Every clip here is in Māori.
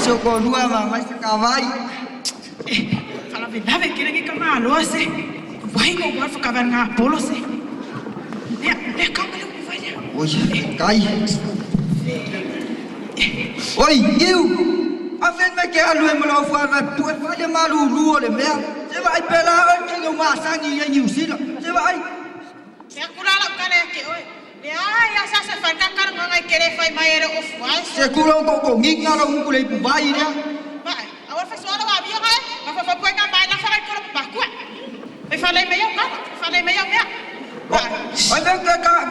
soko lua mai sakavai. Fala verdade, queria que eu não alose. Vai no bar ficar vendo a polos. É calma, não vai. Oi, cai. Oi, eu. A vez me que a lua me lo foi, mas pô, vai malu lua le mea. Você vai pelar que eu massa ni e ni sila. Você vai. É curar lá cara que oi. Ai, essa se faz cara não vai querer faz mais era of vai. Você curou com ninguém lá um culei pro vai, né? Vai. Agora faz hora vai vir, mas foi põe na baia, vai cura para cu. Eu falei meio cara, falei meio mea. Vai ver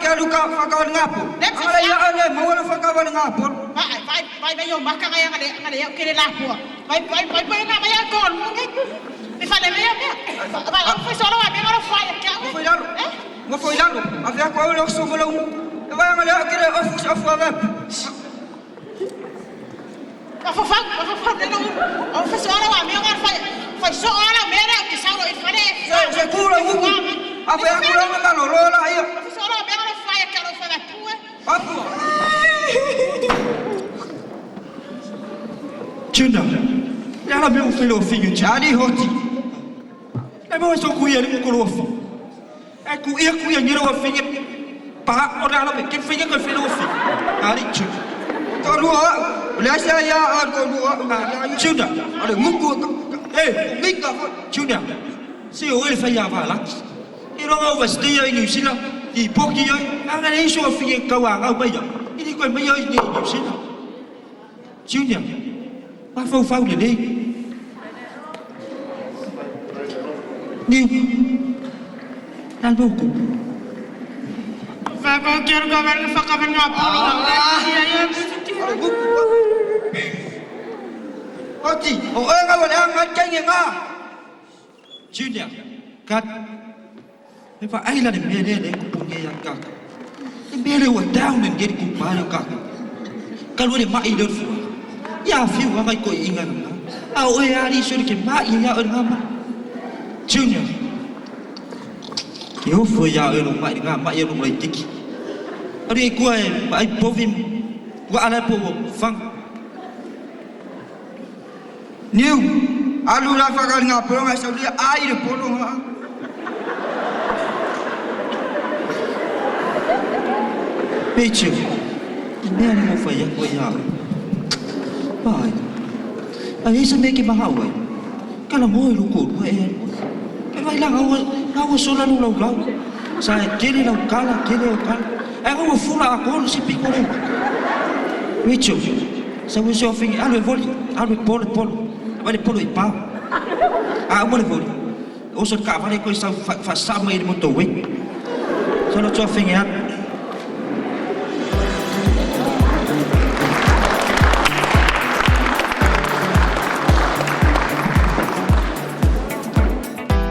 que a Luca faca ngapo. Ala ya ala, mau na faca vai ngapo. Vai meio marca aí, ada eu querer lá pô. Vai na meia cor, eu falei meio mea. Vai, foi só lá, bem agora vai aqui. Foi lá. Não foi lá, havia qual eu sou falou. Eu vai malhar aquele office of web. Foi só lá, bem agora foi só lá, mera que saiu e falei. Você cura o havia cura uma malorola aí. Foi só lá, bem agora vai aqui, eu falei pô. Papo. Tuna. Ela meu filho Jadi hoti. É bom só cuia ali com o filho. É cuia ni o filho. Pa ora lá que filho que filho o filho. Ali tuna. Tolua. Olha se aí a tolua. Tuna. Olha muco. Ei, Mica. Tuna. Se o ele faz a vala. E não o vestia em New Zealand. E pouco eu, anga nem só filho cauanga o meio. Ele coi meio em New Zealand. Tuna. Mas foi o fau dele. Ni. Não louco. Vai qualquer governo ficar vendo a Hoti. O anga wala ngat kaya nga. Junior. Kat. Lepas ai lah dia dia punya yang kak. Dia dia down dan dia kumpai kak. Kalau dia mai dia fu. Ya fiu apa kau ingat? Au hari suruh ke mai ya orang apa? Junior. Kau fu ya orang mai dengan mai orang mulai tiki. Hari kau ai povim. Kau ada povim fang. New. Alu la faca ngapo nga sa dia ai de polo nga. Pecho. Dia ni mau faya kau ya. Pai. Ai sa me ke mahawai. Kalau mau lukut kau vai lá ao sola no lau. Sai kele lau kala. Ai kau fula aku si pikore. Pecho. Sa we so fing alu voli, alu polo. Vai polo e pau. Mo le voli. O so ka vai ko sa fa sa mai mo to we. Só não tô fing